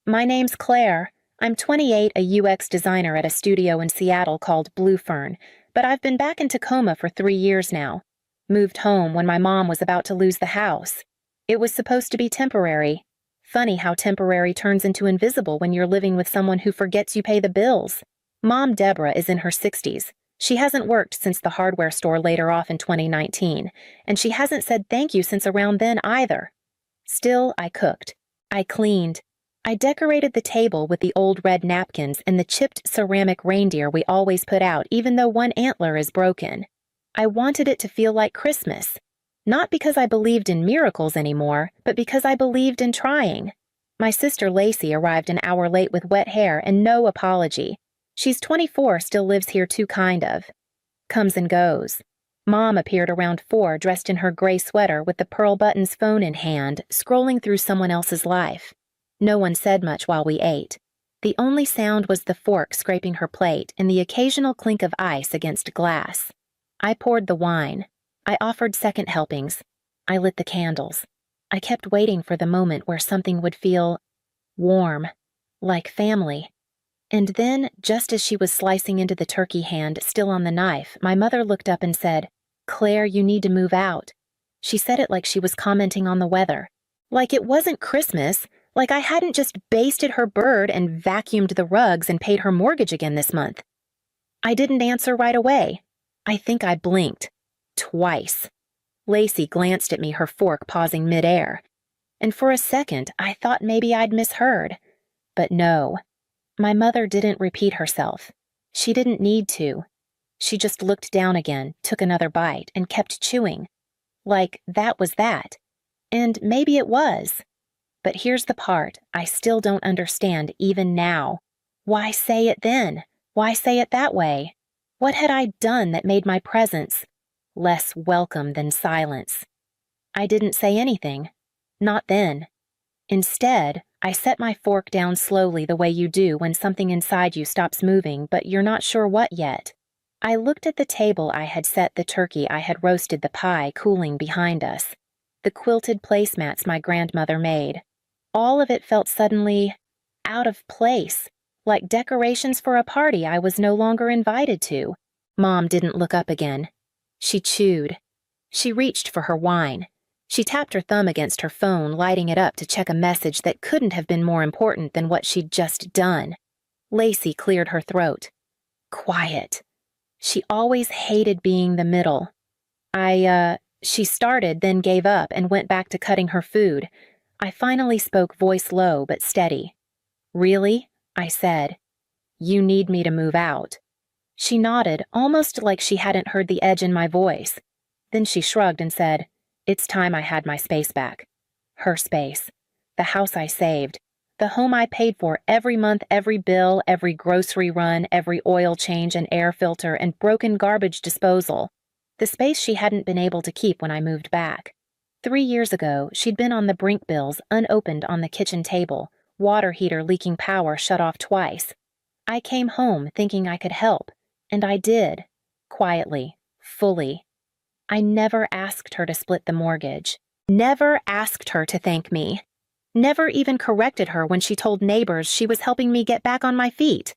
"My name's Claire. I'm 28, a UX designer at a studio in Seattle called Blue Fern, but I've been back in Tacoma for 3 years now. Moved home when my mom was about to lose the house. It was supposed to be temporary. Funny how temporary turns into invisible when you're living with someone who forgets you pay the bills. Mom Deborah is in her 60s. She hasn't worked since the hardware store laid her off in 2019, and she hasn't said thank you since around then either. Still, I cooked. I cleaned. I decorated the table with the old red napkins and the chipped ceramic reindeer we always put out even though one antler is broken. I wanted it to feel like Christmas. Not because I believed in miracles anymore, but because I believed in trying. My sister Lacey arrived an hour late with wet hair and no apology. She's 24, still lives here too, kind of. Comes and goes. Mom appeared around 4 dressed in her gray sweater with the pearl buttons phone in hand, scrolling through someone else's life. No one said much while we ate. The only sound was the fork scraping her plate and the occasional clink of ice against glass. I poured the wine. I offered second helpings. I lit the candles. I kept waiting for the moment where something would feel warm, like family. And then, just as she was slicing into the turkey hand still on the knife, my mother looked up and said, "Claire, you need to move out." She said it like she was commenting on the weather. Like it wasn't Christmas, like I hadn't just basted her bird and vacuumed the rugs and paid her mortgage again this month. I didn't answer right away. I think I blinked. Twice. Lacey glanced at me, her fork pausing midair. And for a second, I thought maybe I'd misheard. But no. My mother didn't repeat herself. She didn't need to. She just looked down again, took another bite, and kept chewing. Like that was that. And maybe it was. But here's the part I still don't understand even now. Why say it then? Why say it that way? What had I done that made my presence less welcome than silence? I didn't say anything. Not then. Instead, I set my fork down slowly the way you do when something inside you stops moving, but you're not sure what yet. I looked at the table I had set the turkey I had roasted the pie cooling behind us. The quilted placemats my grandmother made. All of it felt suddenly out of place, like decorations for a party I was no longer invited to. Mom didn't look up again. She chewed. She reached for her wine. She tapped her thumb against her phone, lighting it up to check a message that couldn't have been more important than what she'd just done. Lacey cleared her throat. Quiet. She always hated being the middle. She started, then gave up and went back to cutting her food. I finally spoke, voice low but steady. "Really?" I said. "You need me to move out." She nodded, almost like she hadn't heard the edge in my voice. Then she shrugged and said, "It's time I had my space back." Her space. The house I saved. The home I paid for every month, every bill, every grocery run, every oil change and air filter and broken garbage disposal. The space she hadn't been able to keep when I moved back. 3 years ago, she'd been on the brink bills, unopened on the kitchen table, water heater leaking power shut off twice. I came home thinking I could help, and I did. Quietly, fully. I never asked her to split the mortgage. Never asked her to thank me. Never even corrected her when she told neighbors she was helping me get back on my feet.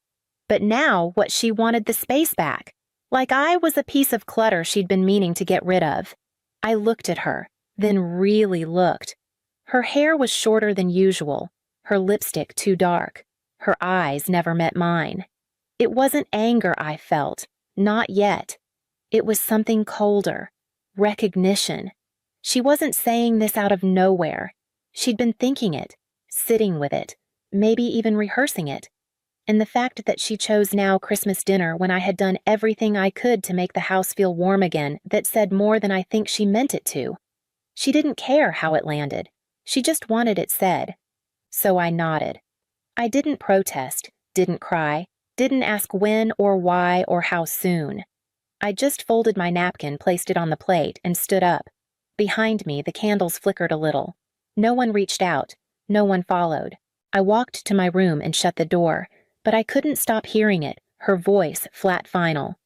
But now what she wanted the space back. Like I was a piece of clutter she'd been meaning to get rid of. I looked at her, then really looked. Her hair was shorter than usual, her lipstick too dark. Her eyes never met mine. It wasn't anger I felt, not yet. It was something colder. Recognition. She wasn't saying this out of nowhere. She'd been thinking it, sitting with it, maybe even rehearsing it. And the fact that she chose now Christmas dinner when I had done everything I could to make the house feel warm again, that said more than I think she meant it to. She didn't care how it landed. She just wanted it said. So I nodded. I didn't protest, didn't cry, didn't ask when or why or how soon. I just folded my napkin, placed it on the plate, and stood up. Behind me, the candles flickered a little. No one reached out. No one followed. I walked to my room and shut the door, but I couldn't stop hearing it, her voice flat final.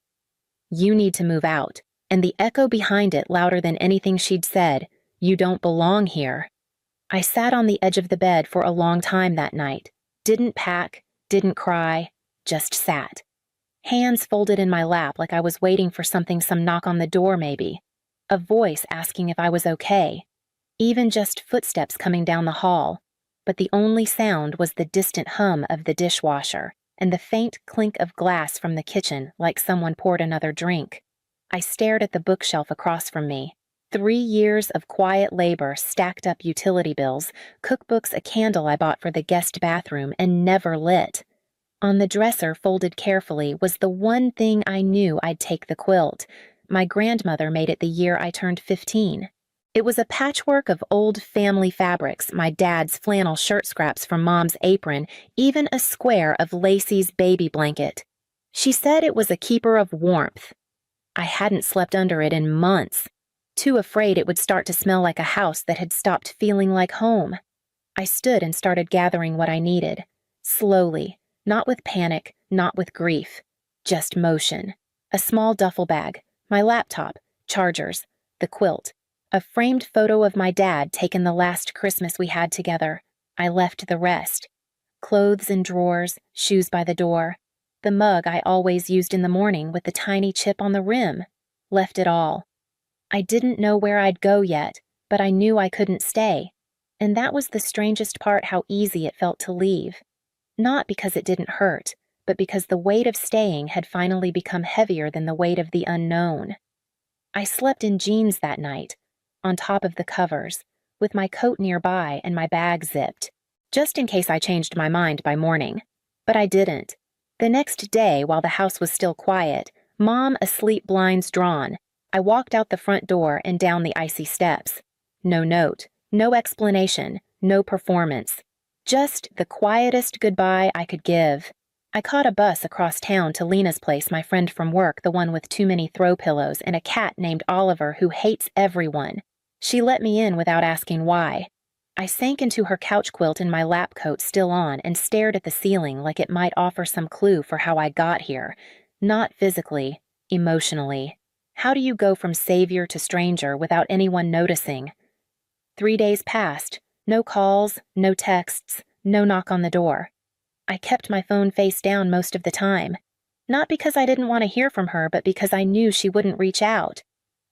"You need to move out," and the echo behind it louder than anything she'd said, "You don't belong here." I sat on the edge of the bed for a long time that night. Didn't pack, didn't cry, just sat. Hands folded in my lap like I was waiting for something, some knock on the door maybe. A voice asking if I was okay. Even just footsteps coming down the hall. But the only sound was the distant hum of the dishwasher and the faint clink of glass from the kitchen like someone poured another drink. I stared at the bookshelf across from me. 3 years of quiet labor, stacked up utility bills, cookbooks, a candle I bought for the guest bathroom and never lit. On the dresser, folded carefully, was the one thing I knew I'd take, the quilt. My grandmother made it the year I turned 15. It was a patchwork of old family fabrics, my dad's flannel shirt scraps from Mom's apron, even a square of Lacey's baby blanket. She said it was a keeper of warmth. I hadn't slept under it in months, too afraid it would start to smell like a house that had stopped feeling like home. I stood and started gathering what I needed, slowly, not with panic, not with grief, just motion. A small duffel bag, my laptop, chargers, the quilt, a framed photo of my dad taken the last Christmas we had together. I left the rest. clothes in drawers, shoes by the door. The mug I always used in the morning with the tiny chip on the rim. Left it all. I didn't know where I'd go yet, but I knew I couldn't stay. And that was the strangest part, how easy it felt to leave. Not because it didn't hurt, but because the weight of staying had finally become heavier than the weight of the unknown. I slept in jeans that night, on top of the covers, with my coat nearby and my bag zipped, just in case I changed my mind by morning. But I didn't. The next day, while the house was still quiet, Mom asleep, blinds drawn, I walked out the front door and down the icy steps. No note, no explanation, no performance. Just the quietest goodbye I could give. I caught a bus across town to Lena's place, my friend from work, the one with too many throw pillows and a cat named Oliver who hates everyone. She let me in without asking why. I sank into her couch quilt in my lap coat still on and stared at the ceiling like it might offer some clue for how I got here. Not physically, emotionally. How do you go from savior to stranger without anyone noticing? 3 days passed. No calls, no texts, no knock on the door. I kept my phone face down most of the time. Not because I didn't want to hear from her, but because I knew she wouldn't reach out.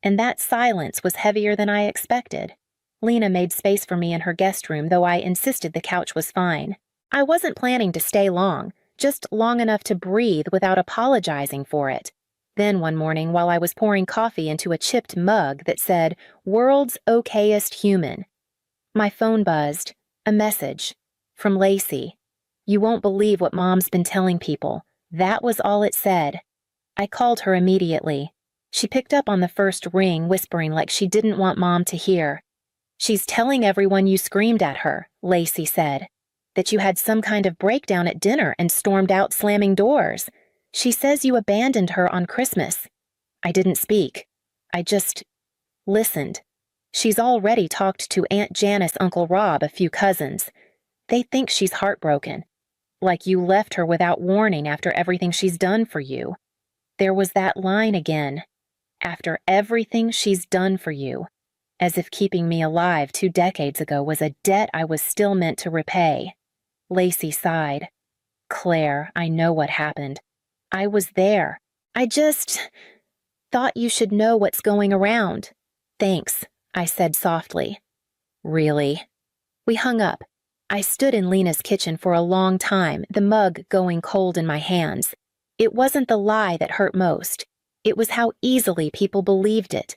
And that silence was heavier than I expected. Lena made space for me in her guest room, though I insisted the couch was fine. I wasn't planning to stay long, just long enough to breathe without apologizing for it. Then one morning, while I was pouring coffee into a chipped mug that said, "World's okayest human," my phone buzzed. A message. From Lacey. "You won't believe what Mom's been telling people." That was all it said. I called her immediately. She picked up on the first ring, whispering like she didn't want Mom to hear. "She's telling everyone you screamed at her," Lacey said. "That you had some kind of breakdown at dinner and stormed out slamming doors. She says you abandoned her on Christmas." I didn't speak. I just listened. "She's already talked to Aunt Janice, Uncle Rob, a few cousins. They think she's heartbroken. Like you left her without warning after everything she's done for you." There was that line again. After everything she's done for you. As if keeping me alive 2 decades ago was a debt I was still meant to repay. Lacey sighed. "Claire, I know what happened. I was there. I just thought you should know what's going around." "Thanks," I said softly. "Really?" We hung up. I stood in Lena's kitchen for a long time, the mug going cold in my hands. It wasn't the lie that hurt most. It was how easily people believed it.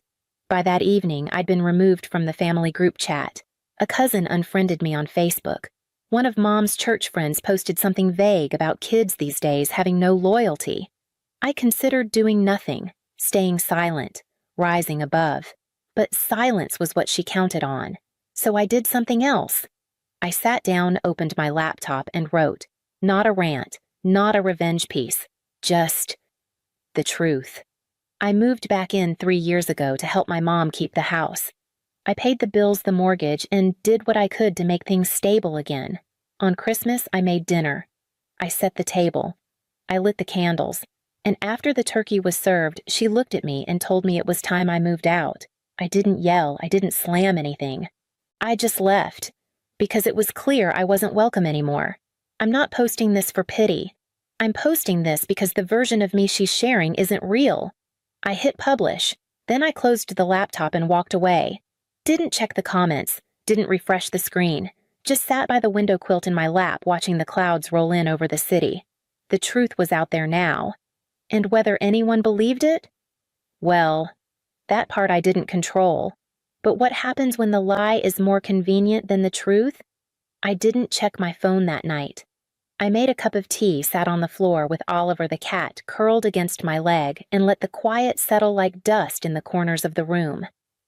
By that evening, I'd been removed from the family group chat. A cousin unfriended me on Facebook. One of Mom's church friends posted something vague about kids these days having no loyalty. I considered doing nothing, staying silent, rising above. But silence was what she counted on. So I did something else. I sat down, opened my laptop, and wrote. Not a rant, not a revenge piece, just the truth. I moved back in 3 years ago to help my mom keep the house. I paid the bills, the mortgage, and did what I could to make things stable again. On Christmas, I made dinner. I set the table. I lit the candles. And after the turkey was served, she looked at me and told me it was time I moved out. I didn't yell. I didn't slam anything. I just left. Because it was clear I wasn't welcome anymore. I'm not posting this for pity. I'm posting this because the version of me she's sharing isn't real. I hit publish. Then I closed the laptop and walked away. Didn't check the comments. Didn't refresh the screen. Just sat by the window quilt in my lap watching the clouds roll in over the city. The truth was out there now. And whether anyone believed it? Well, that part I didn't control. But what happens when the lie is more convenient than the truth? I didn't check my phone that night. I made a cup of tea, sat on the floor with Oliver the cat curled against my leg, and let the quiet settle like dust in the corners of the room.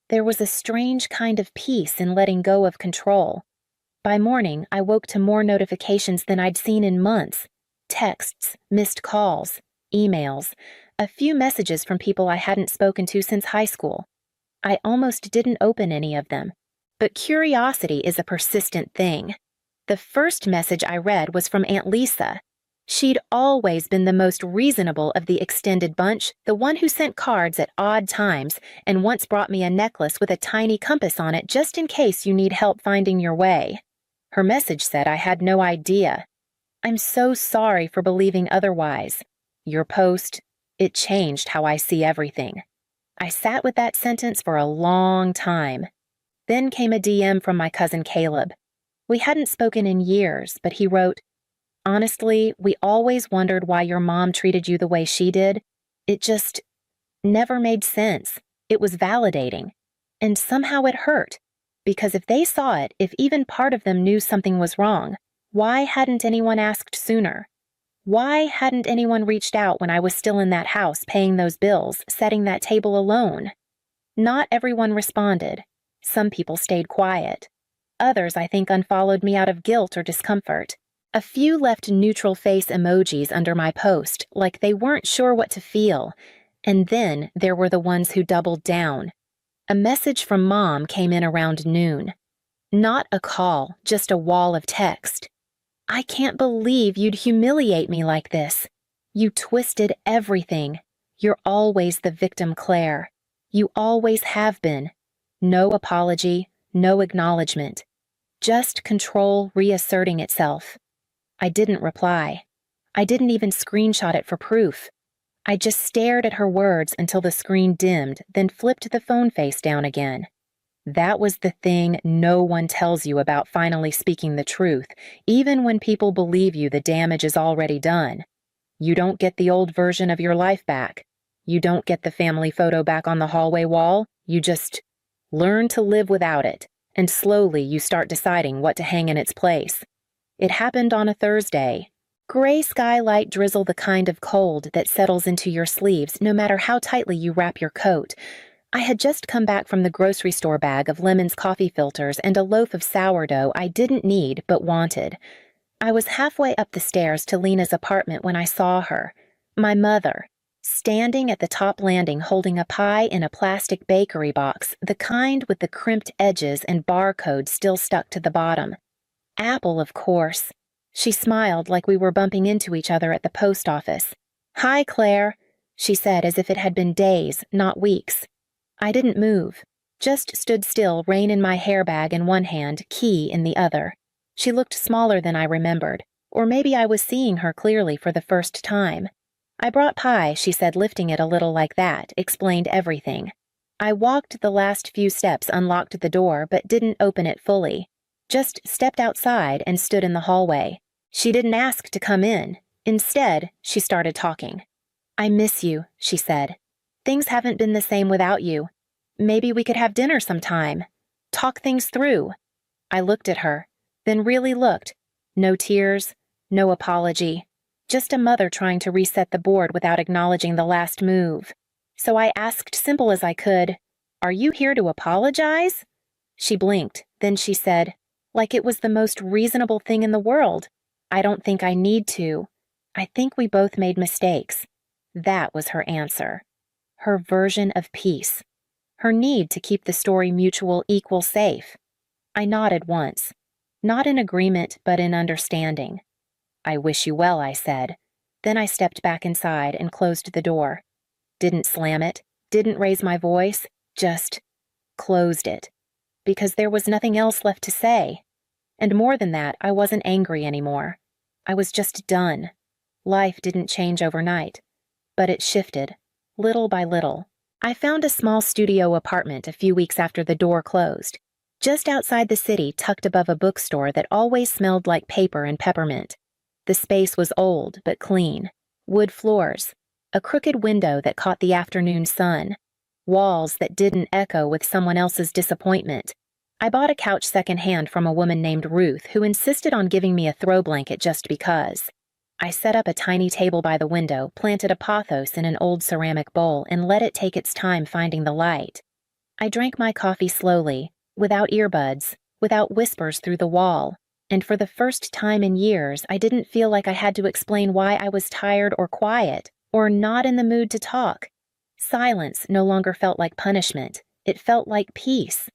There was a strange kind of peace in letting go of control. By morning, I woke to more notifications than I'd seen in months. Texts, missed calls, emails, a few messages from people I hadn't spoken to since high school. I almost didn't open any of them. But curiosity is a persistent thing. The first message I read was from Aunt Lisa. She'd always been the most reasonable of the extended bunch, the one who sent cards at odd times and once brought me a necklace with a tiny compass on it just in case you need help finding your way. Her message said I had no idea. I'm so sorry for believing otherwise. Your post, it changed how I see everything. I sat with that sentence for a long time. Then came a DM from my cousin Caleb. We hadn't spoken in years, but he wrote, "Honestly, we always wondered why your mom treated you the way she did. It just never made sense. It was validating. And somehow it hurt. Because if they saw it, if even part of them knew something was wrong, why hadn't anyone asked sooner? Why hadn't anyone reached out when I was still in that house paying those bills, setting that table alone?" Not everyone responded. Some people stayed quiet. Others, I think, unfollowed me out of guilt or discomfort. A few left neutral face emojis under my post, like they weren't sure what to feel. And then there were the ones who doubled down. A message from Mom came in around noon. Not a call, just a wall of text. "I can't believe you'd humiliate me like this. You twisted everything. You're always the victim, Claire. You always have been. No apology, no acknowledgement. Just control reasserting itself." I didn't reply. I didn't even screenshot it for proof. I just stared at her words until the screen dimmed, then flipped the phone face down again. That was the thing no one tells you about finally speaking the truth, even when people believe you the damage is already done. You don't get the old version of your life back. You don't get the family photo back on the hallway wall. You just learn to live without it, and slowly you start deciding what to hang in its place. It happened on a Thursday. Gray skylight drizzle, the kind of cold that settles into your sleeves no matter how tightly you wrap your coat. I had just come back from the grocery store bag of Lemon's coffee filters and a loaf of sourdough I didn't need but wanted. I was halfway up the stairs to Lena's apartment when I saw her, my mother, standing at the top landing holding a pie in a plastic bakery box, the kind with the crimped edges and barcode still stuck to the bottom. Apple, of course. She smiled like we were bumping into each other at the post office. "Hi, Claire," she said as if it had been days, not weeks. I didn't move, just stood still, rein in my hair bag in one hand, key in the other. She looked smaller than I remembered, or maybe I was seeing her clearly for the first time. "I brought pie," she said, lifting it a little like that, explained everything. I walked the last few steps, unlocked the door, but didn't open it fully. Just stepped outside and stood in the hallway. She didn't ask to come in. Instead, she started talking. "I miss you," she said. "Things haven't been the same without you. Maybe we could have dinner sometime. Talk things through." I looked at her, then really looked. No tears, no apology. Just a mother trying to reset the board without acknowledging the last move. So I asked, simple as I could, "Are you here to apologize?" She blinked, then she said, like it was the most reasonable thing in the world, "I don't think I need to. I think we both made mistakes." That was her answer. Her version of peace. Her need to keep the story mutual equal safe. I nodded once. Not in agreement, but in understanding. "I wish you well," I said. Then I stepped back inside and closed the door. Didn't slam it, didn't raise my voice, just closed it. Because there was nothing else left to say. And more than that, I wasn't angry anymore. I was just done. Life didn't change overnight, but it shifted, little by little. I found a small studio apartment a few weeks after the door closed, just outside the city, tucked above a bookstore that always smelled like paper and peppermint. The space was old but clean. Wood floors, a crooked window that caught the afternoon sun, walls that didn't echo with someone else's disappointment. I bought a couch secondhand from a woman named Ruth who insisted on giving me a throw blanket just because. I set up a tiny table by the window, planted a pothos in an old ceramic bowl, and let it take its time finding the light. I drank my coffee slowly, without earbuds, without whispers through the wall, and for the first time in years, I didn't feel like I had to explain why I was tired or quiet, or not in the mood to talk. Silence no longer felt like punishment. It felt like peace.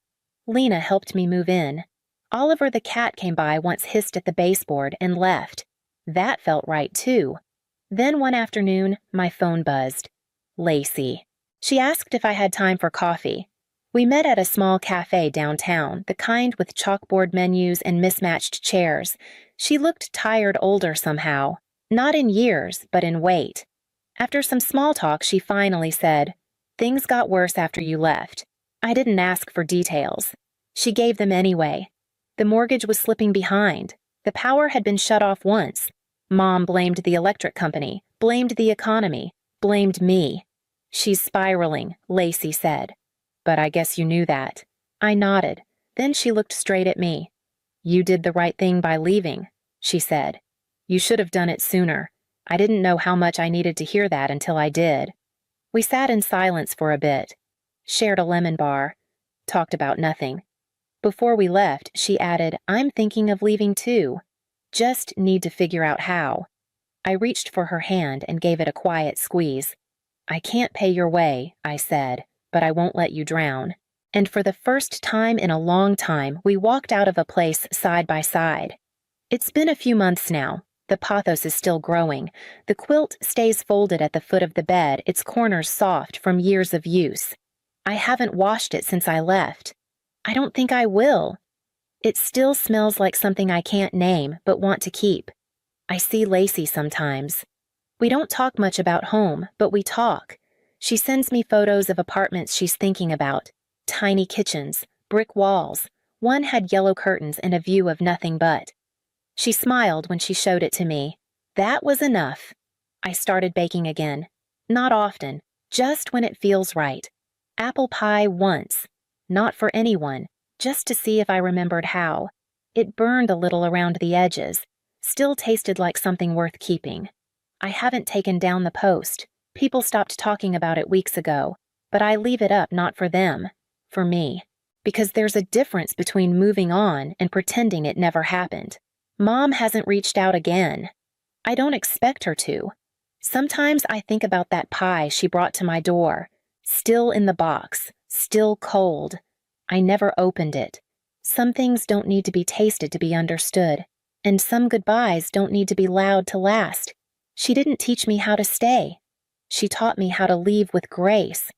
Lena helped me move in. Oliver the cat came by once, hissed at the baseboard, and left. That felt right, too. Then one afternoon, my phone buzzed. Lacey. She asked if I had time for coffee. We met at a small cafe downtown, the kind with chalkboard menus and mismatched chairs. She looked tired older somehow, not in years, but in weight. After some small talk, she finally said, "Things got worse after you left." I didn't ask for details. She gave them anyway. The mortgage was slipping behind. The power had been shut off once. Mom blamed the electric company, blamed the economy, blamed me. "She's spiraling," Lacey said. "But I guess you knew that." I nodded. Then she looked straight at me. "You did the right thing by leaving," she said. "You should have done it sooner. I didn't know how much I needed to hear that until I did." We sat in silence for a bit, shared a lemon bar, talked about nothing. Before we left, she added, "I'm thinking of leaving too. Just need to figure out how." I reached for her hand and gave it a quiet squeeze. "I can't pay your way," I said, "but I won't let you drown." And for the first time in a long time, we walked out of a place side by side. It's been a few months now. The pothos is still growing. The quilt stays folded at the foot of the bed, its corners soft from years of use. I haven't washed it since I left. I don't think I will. It still smells like something I can't name but want to keep. I see Lacey sometimes. We don't talk much about home, but we talk. She sends me photos of apartments she's thinking about. Tiny kitchens, brick walls. One had yellow curtains and a view of nothing but. She smiled when she showed it to me. That was enough. I started baking again. Not often, just when it feels right. Apple pie once. Not for anyone, just to see if I remembered how. It burned a little around the edges. Still tasted like something worth keeping. I haven't taken down the post. People stopped talking about it weeks ago, but I leave it up not for them, for me. Because there's a difference between moving on and pretending it never happened. Mom hasn't reached out again. I don't expect her to. Sometimes I think about that pie she brought to my door, still in the box, still cold. I never opened it. Some things don't need to be tasted to be understood, and some goodbyes don't need to be loud to last. She didn't teach me how to stay. She taught me how to leave with grace,